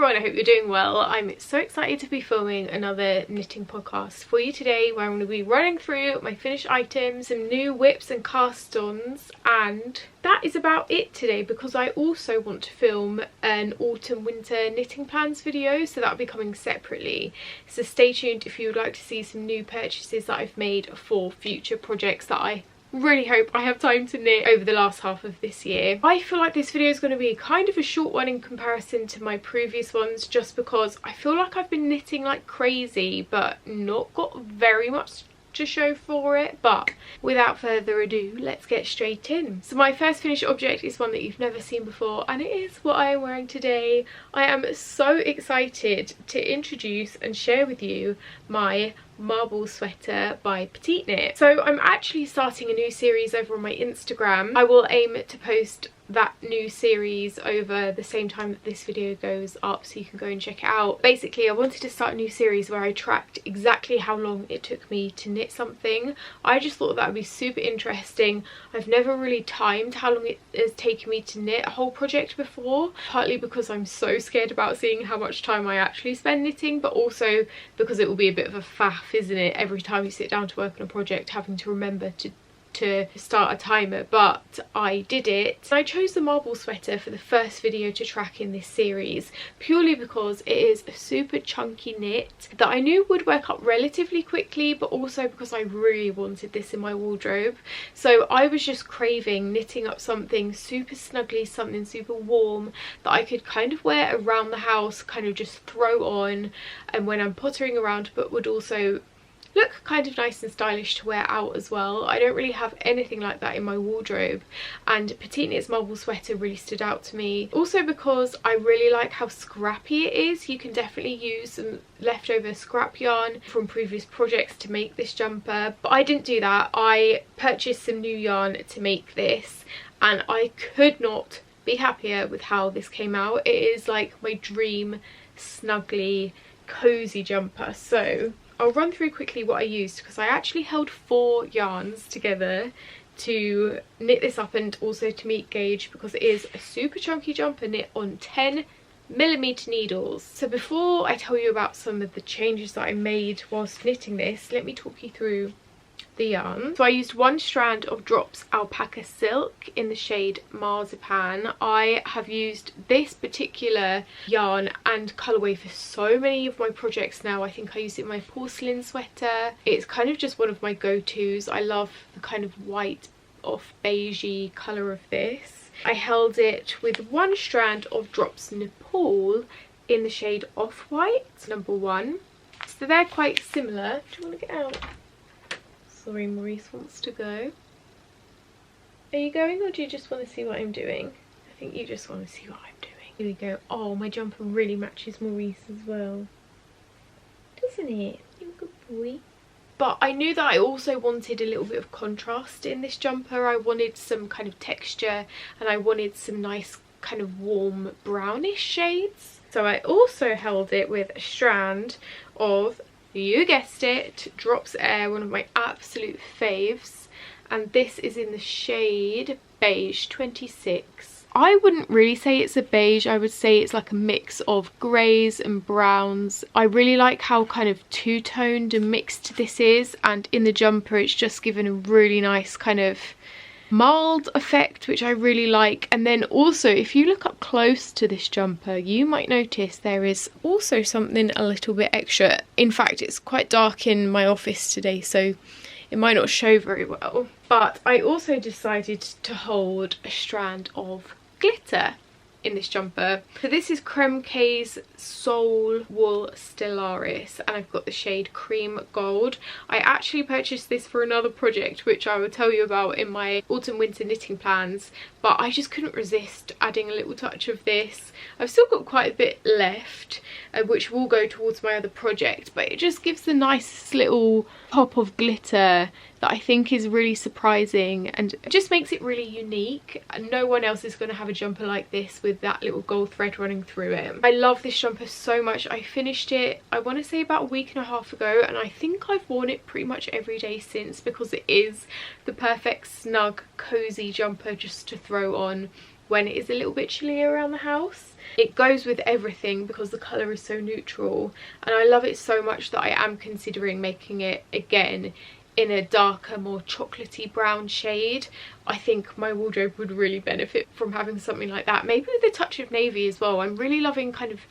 everyone, I hope you're doing well. I'm so excited to be filming another knitting podcast for you today, where I'm going to be running through my finished items, some new whips and cast-ons, and that is about it today, because I also want to film an autumn winter knitting plans video, so that'll be coming separately. So stay tuned if you would like to see some new purchases that I've made for future projects that I really hope I have time to knit over the last half of this year. I feel like this video is going to be kind of a short one in comparison to my previous ones, just because I feel like I've been knitting like crazy but not got very much to show for it. But without further ado, let's get straight in. So my first finished object is one that you've never seen before, and it is what I am wearing today. I am so excited to introduce and share with you my marble sweater by Petite Knit. So I'm actually starting a new series over on my Instagram. I will aim to post that new series over the same time that this video goes up, so you can go and check it out. Basically, I wanted to start a new series where I tracked exactly how long it took me to knit something. I just thought that would be super interesting. I've never really timed how long it has taken me to knit a whole project before, partly because I'm so scared about seeing how much time I actually spend knitting, but also because it will be a bit of a faff, isn't it, every time you sit down to work on a project, having to remember to start a timer. But I did it. I chose the marble sweater for the first video to track in this series purely because it is a super chunky knit that I knew would work up relatively quickly, but also because I really wanted this in my wardrobe. So I was just craving knitting up something super snuggly, something super warm that I could kind of wear around the house, kind of just throw on and when I'm pottering around, but would also look kind of nice and stylish to wear out as well. I don't really have anything like that in my wardrobe, and Petite Knit's marble sweater really stood out to me. Also because I really like how scrappy it is. You can definitely use some leftover scrap yarn from previous projects to make this jumper, but I didn't do that. I purchased some new yarn to make this, and I could not be happier with how this came out. It is like my dream snuggly cozy jumper. So I'll run through quickly what I used, because I actually held 4 yarns together to knit this up and also to meet gauge, because it is a super chunky jumper knit on 10mm needles. So before I tell you about some of the changes that I made whilst knitting this, let me talk you through the yarn. So I used 1 strand of Drops Alpaca Silk in the shade Marzipan. I have used this particular yarn and colourway for so many of my projects now. I think I used it in my porcelain sweater. It's kind of just one of my go-tos. I love the kind of white off beigey colour of this. I held it with 1 strand of Drops Nepal in the shade Off-White, number 1. So they're quite similar. Do you want to get out? Sorry, Maurice wants to go. Are you going, or do you just want to see what I'm doing? I think you just want to see what I'm doing. Here we go. Oh, my jumper really matches Maurice as well, doesn't it? You're a good boy. But I knew that I also wanted a little bit of contrast in this jumper. I wanted some kind of texture, and I wanted some nice kind of warm brownish shades. So I also held it with a strand of, you guessed it, Drops Air, one of my absolute faves, and this is in the shade Beige 26. I wouldn't really say it's a beige, I would say it's like a mix of greys and browns. I really like how kind of two-toned and mixed this is, and in the jumper it's just given a really nice kind of mild effect, which I really like. And then also, if you look up close to this jumper, you might notice there is also something a little bit extra. In fact, it's quite dark in my office today, so it might not show very well. But I also decided to hold a strand of glitter in this jumper. So this is Creme K's Soul Wool Stellaris, and I've got the shade Cream Gold. I actually purchased this for another project, which I will tell you about in my autumn winter knitting plans, but I just couldn't resist adding a little touch of this. I've still got quite a bit left, which will go towards my other project, but it just gives a nice little pop of glitter that I think is really surprising, and it just makes it really unique. No one else is going to have a jumper like this with that little gold thread running through it. I love this jumper so much. I finished it, I want to say, about a week and a half ago, and I think I've worn it pretty much every day since, because it is the perfect snug cozy jumper just to throw on when it is a little bit chillier around the house. It goes with everything because the colour is so neutral, and I love it so much that I am considering making it again in a darker, more chocolatey brown shade. I think my wardrobe would really benefit from having something like that, maybe with a touch of navy as well. I'm really loving kind of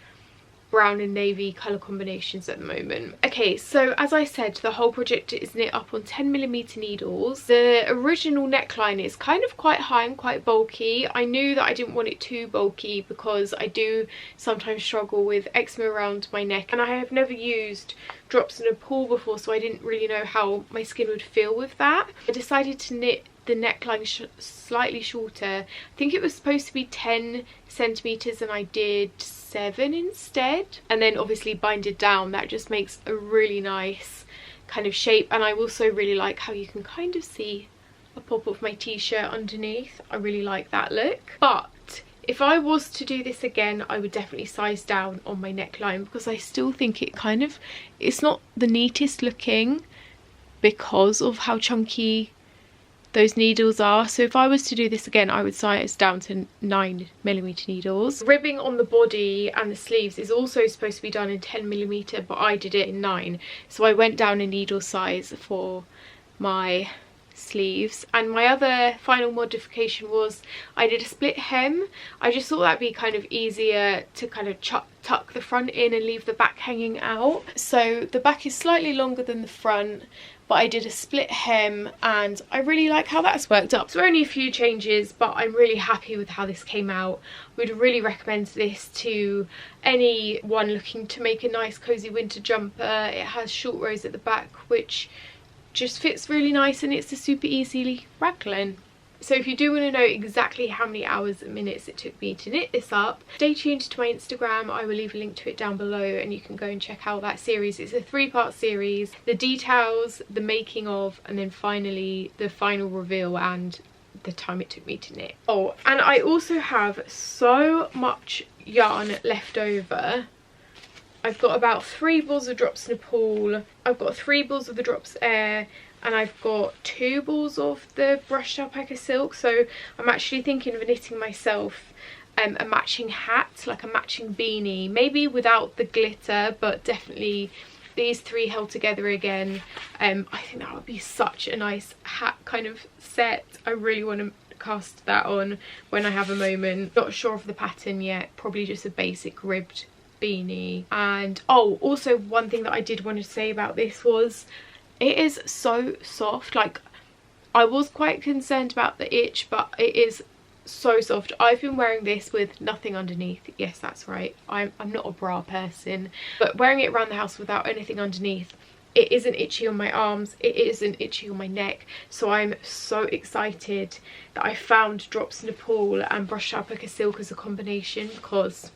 brown and navy colour combinations at the moment. Okay, so as I said, the whole project is knit up on 10mm needles. The original neckline is kind of quite high and quite bulky. I knew that I didn't want it too bulky because I do sometimes struggle with eczema around my neck, and I have never used drops in a pool before, so I didn't really know how my skin would feel with that. I decided to knit the neckline slightly shorter. I think it was supposed to be 10 centimeters and I did 7 instead, and then obviously bind it down. That just makes a really nice kind of shape, and I also really like how you can kind of see a pop of my t-shirt underneath. I really like that look. But if I was to do this again, I would definitely size down on my neckline because I still think it's not the neatest looking because of how chunky those needles are. So if I was to do this again, I would size down to 9mm needles. Ribbing on the body and the sleeves is also supposed to be done in 10mm, but I did it in 9, so I went down a needle size for my sleeves. And my other final modification was I did a split hem. I just thought that'd be kind of easier to kind of tuck the front in and leave the back hanging out. So the back is slightly longer than the front, but I did a split hem and I really like how that's worked up. So only a few changes, but I'm really happy with how this came out. Would really recommend this to anyone looking to make a nice cozy winter jumper. It has short rows at the back, which just fits really nice, and it's a super easily raglan. So if you do want to know exactly how many hours and minutes it took me to knit this up, stay tuned to my Instagram. I will leave a link to it down below and you can go and check out that series. It's a 3-part series. The details, the making of, and then finally the final reveal and the time it took me to knit. Oh, and I also have so much yarn left over. I've got about 3 balls of drops in a pool. I've got 3 balls of the drops air, and I've got 2 balls of the brushed alpaca silk. So I'm actually thinking of knitting myself a matching hat, like a matching beanie, maybe without the glitter, but definitely these 3 held together again. I think that would be such a nice hat kind of set. I really want to cast that on when I have a moment. Not sure of the pattern yet, probably just a basic ribbed beanie. And oh, also one thing that I did want to say about this was it is so soft. Like, I was quite concerned about the itch, but it is so soft. I've been wearing this with nothing underneath. Yes, that's right, I'm not a bra person, but wearing it around the house without anything underneath, it isn't itchy on my arms, it isn't itchy on my neck. So I'm so excited that I found drops in a pool and brushed alpaca silk as a combination, because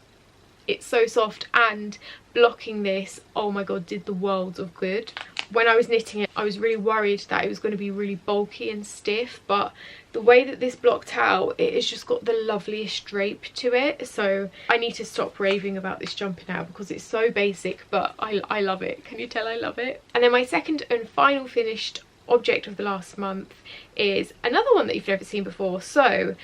it's so soft, and blocking this, oh my god, did the world of good. When I was knitting it, I was really worried that it was going to be really bulky and stiff, but the way that this blocked out, it has just got the loveliest drape to it. So I need to stop raving about this jumper now because it's so basic, but I love it. Can you tell I love it? And then my second and final finished object of the last month is another one that you've never seen before. So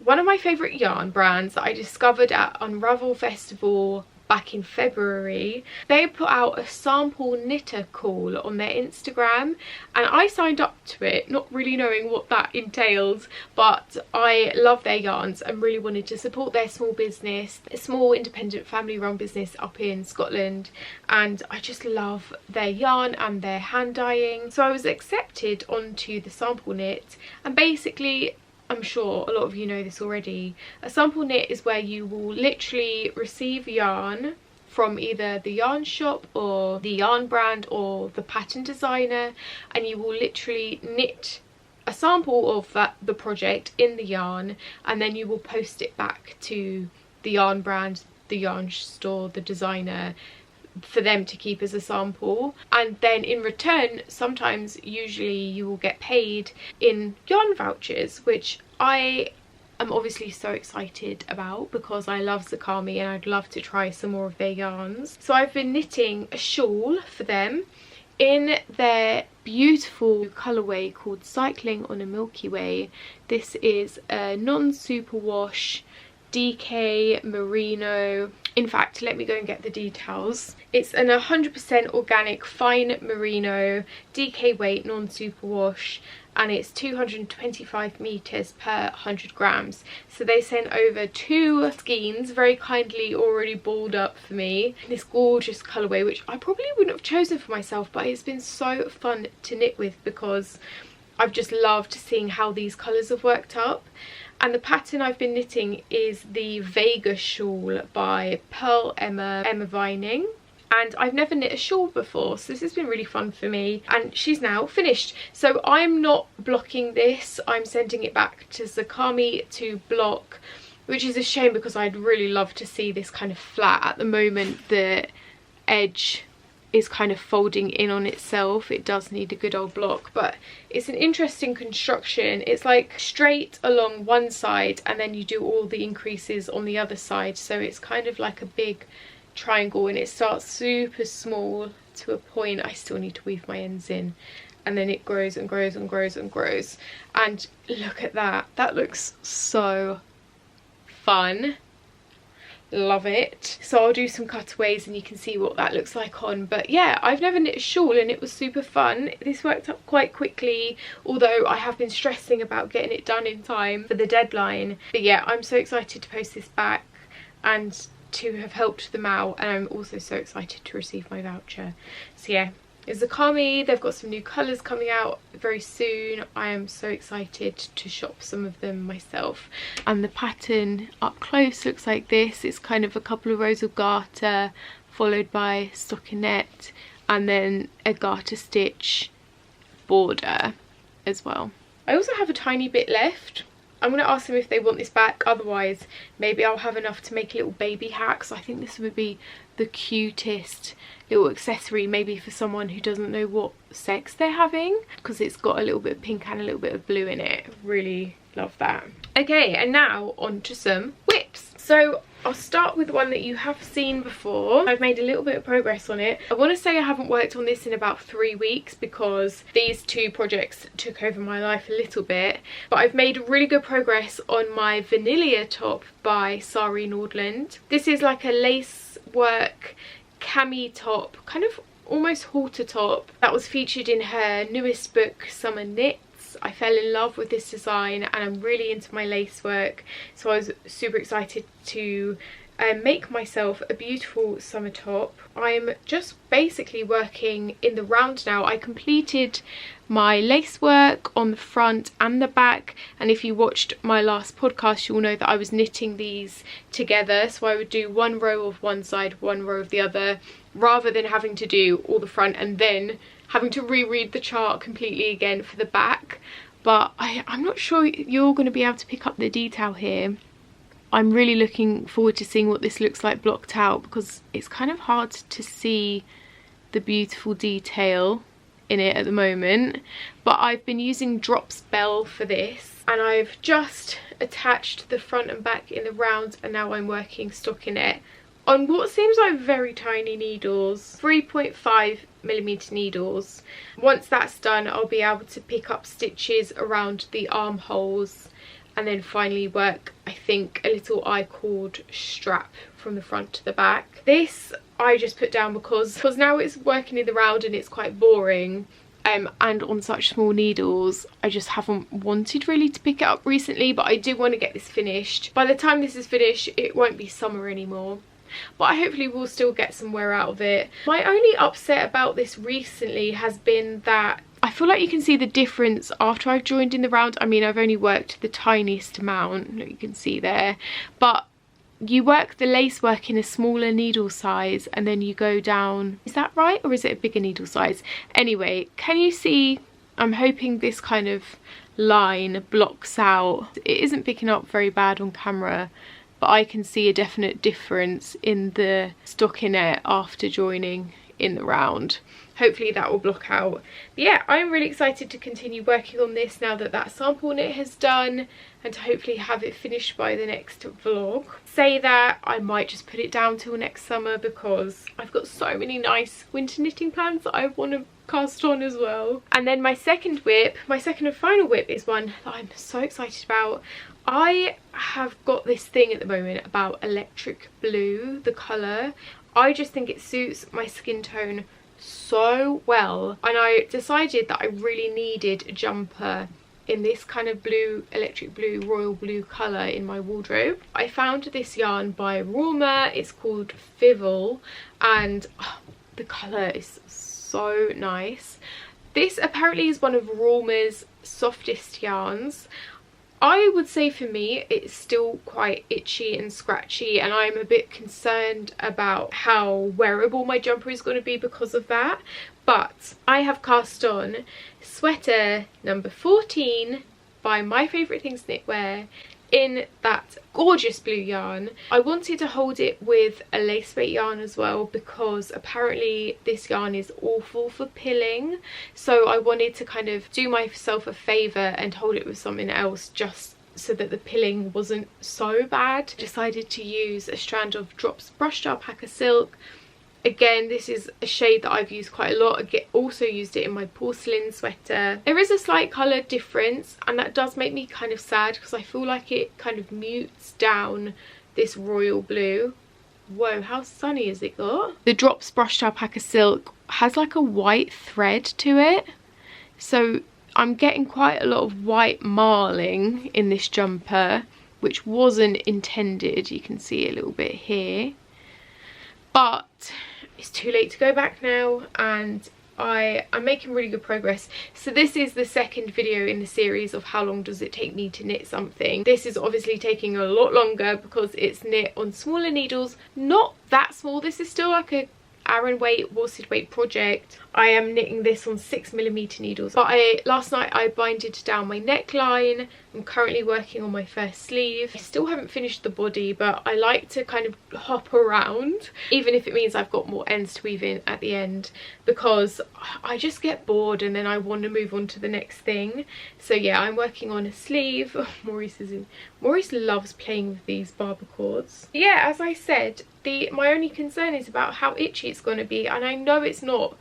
one of my favourite yarn brands that I discovered at Unravel Festival back in February, they put out a sample knitter call on their Instagram, and I signed up to it not really knowing what that entails, but I love their yarns and really wanted to support their small business, a small independent family run business up in Scotland, and I just love their yarn and their hand dyeing. So I was accepted onto the sample knit, and basically, I'm sure a lot of you know this already, a sample knit is where you will literally receive yarn from either the yarn shop or the yarn brand or the pattern designer, and you will literally knit a sample of the project in the yarn, and then you will post it back to the yarn brand, the yarn store, the designer, for them to keep as a sample. And then in return, sometimes, usually, you will get paid in yarn vouchers, which I am obviously so excited about because I love Zakami and I'd love to try some more of their yarns. So I've been knitting a shawl for them in their beautiful colourway called Cycling on a Milky Way. This is a non-superwash DK merino. In fact, let me go and get the details. It's an 100% organic fine merino, DK weight, non-superwash, and it's 225 meters per 100 grams. So they sent over 2 skeins, very kindly already balled up for me. This gorgeous colorway, which I probably wouldn't have chosen for myself, but it's been so fun to knit with because I've just loved seeing how these colors have worked up. And the pattern I've been knitting is the Vega shawl by Purl Emma Vining. And I've never knit a shawl before, so this has been really fun for me. And she's now finished. So I'm not blocking this. I'm sending it back to Zakami to block, which is a shame because I'd really love to see this kind of flat. At the moment, the edge is kind of folding in on itself. It does need a good old block, but it's an interesting construction. It's like straight along one side and then you do all the increases on the other side, so it's kind of like a big triangle, and it starts super small to a point. I still need to weave my ends in, and then it grows and grows and grows and grows. And look at that, that looks so fun. Love it. So I'll do some cutaways and you can see what that looks like on. But yeah, I've never knit a shawl and it was super fun. This worked up quite quickly, although I have been stressing about getting it done in time for the deadline. But yeah, I'm so excited to post this back and to have helped them out, and I'm also so excited to receive my voucher. So yeah, it's Zakami. They've got some new colours coming out very soon. I am so excited to shop some of them myself. And the pattern up close looks like this. It's kind of a couple of rows of garter followed by stockinette and then a garter stitch border as well. I also have a tiny bit left. I'm going to ask them if they want this back, otherwise maybe I'll have enough to make a little baby hat. So I think this would be the cutest little accessory, maybe for someone who doesn't know what sex they're having, because it's got a little bit of pink and a little bit of blue in it. Really love that. Okay, and now on to some whips. So I'll start with one that you have seen before. I've made a little bit of progress on it. I want to say I haven't worked on this in about 3 weeks because these 2 projects took over my life a little bit, but I've made really good progress on my Vanilla top by Sari Nordland. This is like a lace work cami top, kind of almost halter top, that was featured in her newest book, Summer Knits. I fell in love with this design and I'm really into my lace work, so I was super excited to make myself a beautiful summer top. I'm just basically working in the round now. I completed my lace work on the front and the back, and if you watched my last podcast you'll know that I was knitting these together, so I would do 1 row of one side, 1 row of the other, rather than having to do all the front and then having to reread the chart completely again for the back. But I'm not sure you're going to be able to pick up the detail here. I'm really looking forward to seeing what this looks like blocked out, because it's kind of hard to see the beautiful detail in it at the moment. But I've been using Drop Spell for this, and I've just attached the front and back in the round, and now I'm working stockinette on what seems like very tiny needles, 3.5mm needles. Once that's done, I'll be able to pick up stitches around the armholes and then finally work, I think, a little I-cord strap from the front to the back. This I just put down because now it's working in the round and it's quite boring, and on such small needles I just haven't wanted really to pick it up recently, but I do want to get this finished. By the time this is finished it won't be summer anymore, but I hopefully will still get some wear out of it. My only upset about this recently has been that I feel like you can see the difference after I've joined in the round. I mean, I've only worked the tiniest amount, you can see there, but you work the lace work in a smaller needle size and then you go down, is that right, or is it a bigger needle size? Anyway, can you see, I'm hoping this kind of line blocks out. It isn't picking up very bad on camera, but I can see a definite difference in the stockinette after joining in the round. Hopefully that will block out. But yeah, I'm really excited to continue working on this now that that sample knit has done, and to hopefully have it finished by the next vlog. Say that I might just put it down till next summer because I've got so many nice winter knitting plans that I want to cast on as well. And then my second and final whip is one that I'm so excited about. I have got this thing at the moment about electric blue, the colour. I just think it suits my skin tone so well, and I decided that I really needed a jumper in this kind of blue, electric blue, royal blue colour in my wardrobe. I found this yarn by Roma. It's called Fivel, and the colour is so nice. This apparently is one of Roma's softest yarns. I would say for me it's still quite itchy and scratchy, and I'm a bit concerned about how wearable my jumper is going to be because of that. But I have cast on sweater number 14 by My Favourite Things Knitwear in that gorgeous blue yarn. I wanted to hold it with a lace weight yarn as well because apparently this yarn is awful for pilling, so I wanted to kind of do myself a favour and hold it with something else just so that the pilling wasn't so bad. Decided to use a strand of Drops Brushed Alpaca Silk. Again, this is a shade that I've used quite a lot. I also used it in my porcelain sweater. There is a slight colour difference, and that does make me kind of sad because I feel like it kind of mutes down this royal blue. Whoa, how sunny has it got? The Drops Brushed Alpaca Silk has like a white thread to it, so I'm getting quite a lot of white marling in this jumper, which wasn't intended. You can see a little bit here. But it's too late to go back now, and I'm making really good progress. So this is the second video in the series of how long does it take me to knit something. This is obviously taking a lot longer because it's knit on smaller needles. Not that small, this is still like a Aran weight, worsted weight project. I am knitting this on 6mm needles, but last night I binded down my neckline. I'm currently working on my first sleeve. I still haven't finished the body, but I like to kind of hop around, even if it means I've got more ends to weave in at the end, because I just get bored and then I want to move on to the next thing. So yeah, I'm working on a sleeve. Oh, Maurice loves playing with these barber cords. Yeah, as I said, my only concern is about how itchy it's going to be, and I know it's not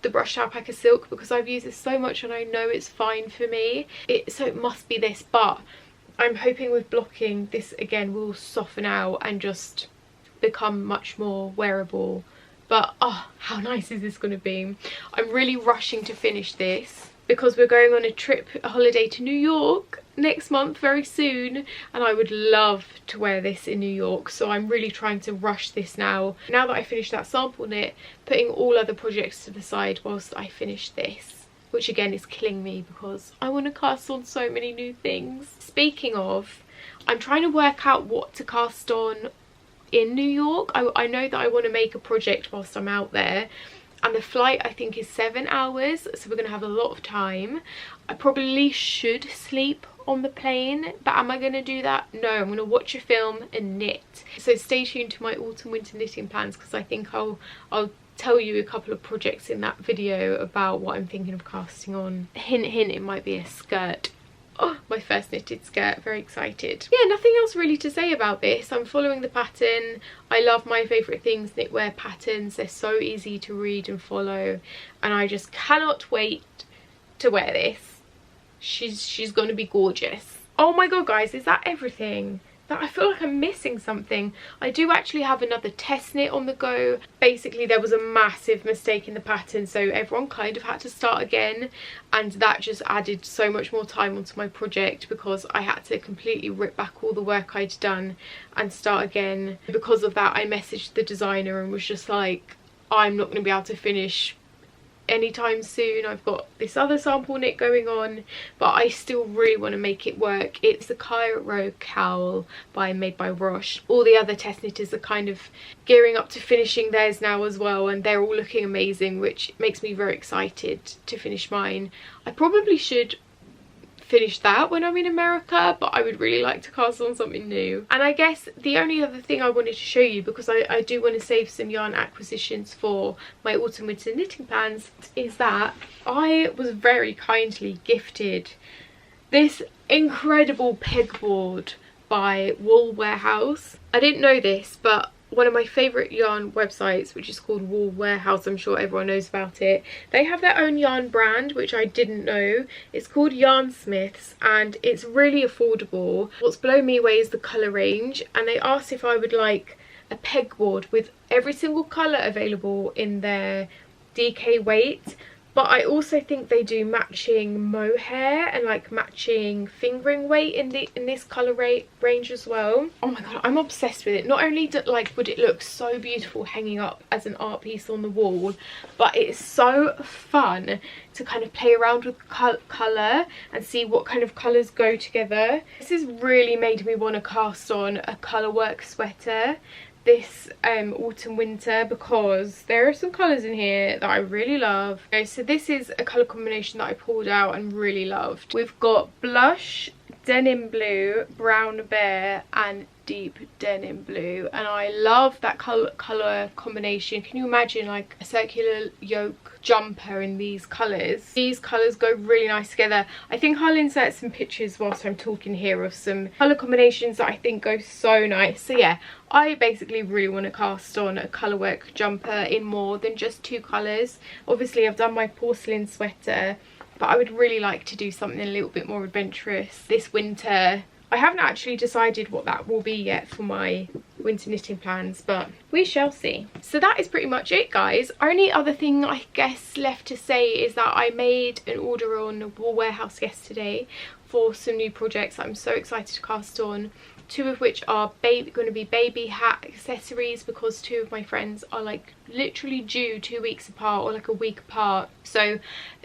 the brushed alpaca silk because I've used this so much and I know it's fine for me. So it must be this, but I'm hoping with blocking this again will soften out and just become much more wearable. But oh, how nice is this going to be? I'm really rushing to finish this because we're going on a holiday to New York next month very soon, and I would love to wear this in New York, so I'm really trying to rush this now that I finished that sample knit, putting all other projects to the side whilst I finish this, which again is killing me because I want to cast on so many new things. Speaking of, I'm trying to work out what to cast on in New York. I know that I want to make a project whilst I'm out there, and the flight I think is 7 hours, so we're going to have a lot of time. I probably should sleep on the plane, but am I going to do that? No, I'm going to watch a film and knit. So stay tuned to my autumn winter knitting plans because I think I'll tell you a couple of projects in that video about what I'm thinking of casting on. Hint hint, it might be a skirt. Oh, my first knitted skirt, very excited. Yeah, nothing else really to say about this. I'm following the pattern. I love My Favourite Things knitwear patterns. They're so easy to read and follow, and I just cannot wait to wear this. She's going to be gorgeous. Oh my god, guys, is that everything? I feel like I'm missing something. I do actually have another test knit on the go. Basically, there was a massive mistake in the pattern, so everyone kind of had to start again, and that just added so much more time onto my project because I had to completely rip back all the work I'd done and start again. Because of that, I messaged the designer and was just like, I'm not going to be able to finish anytime soon. I've got this other sample knit going on, but I still really want to make it work. It's the Cairo cowl made by Roche. All the other test knitters are kind of gearing up to finishing theirs now as well, and they're all looking amazing, which makes me very excited to finish mine. I probably should finish that when I'm in America, but I would really like to cast on something new. And I guess the only other thing I wanted to show you, because I do want to save some yarn acquisitions for my autumn winter knitting plans, is that I was very kindly gifted this incredible pegboard by Wool Warehouse. I didn't know this, but one of my favourite yarn websites, which is called Wool Warehouse, I'm sure everyone knows about it, they have their own yarn brand, which I didn't know. It's called Yarnsmiths and it's really affordable. What's blown me away is the colour range, and they asked if I would like a pegboard with every single colour available in their DK weight. But I also think they do matching mohair and like matching fingering weight in this colour range as well. Oh my god, I'm obsessed with it. Not only would it look so beautiful hanging up as an art piece on the wall, but it's so fun to kind of play around with colour and see what kind of colours go together. This has really made me want to cast on a Colourwork sweater this autumn winter, because there are some colours in here that I really love. Okay, so this is a colour combination that I pulled out and really loved. We've got blush, denim blue, brown bear and deep denim blue, and I love that colour combination. Can you imagine like a circular yoke jumper in these colours? These colours go really nice together. I think I'll insert some pictures whilst I'm talking here of some colour combinations that I think go so nice. So yeah, I basically really want to cast on a Colourwork jumper in more than just 2 colours. Obviously I've done my porcelain sweater, but I would really like to do something a little bit more adventurous this winter. I haven't actually decided what that will be yet for my winter knitting plans, but we shall see. So that is pretty much it, guys. Only other thing I guess left to say is that I made an order on Wool Warehouse yesterday for some new projects I'm so excited to cast on. 2 of which are going to be baby hat accessories, because 2 of my friends are like literally due 2 weeks apart or like a week apart. So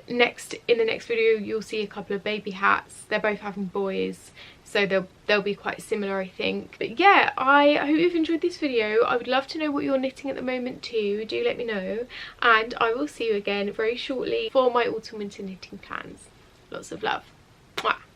in the next video you'll see a couple of baby hats. They're both having boys, so they'll be quite similar, I think. But yeah, I hope you've enjoyed this video. I would love to know what you're knitting at the moment too. Do let me know, and I will see you again very shortly for my autumn winter knitting plans. Lots of love. Mwah.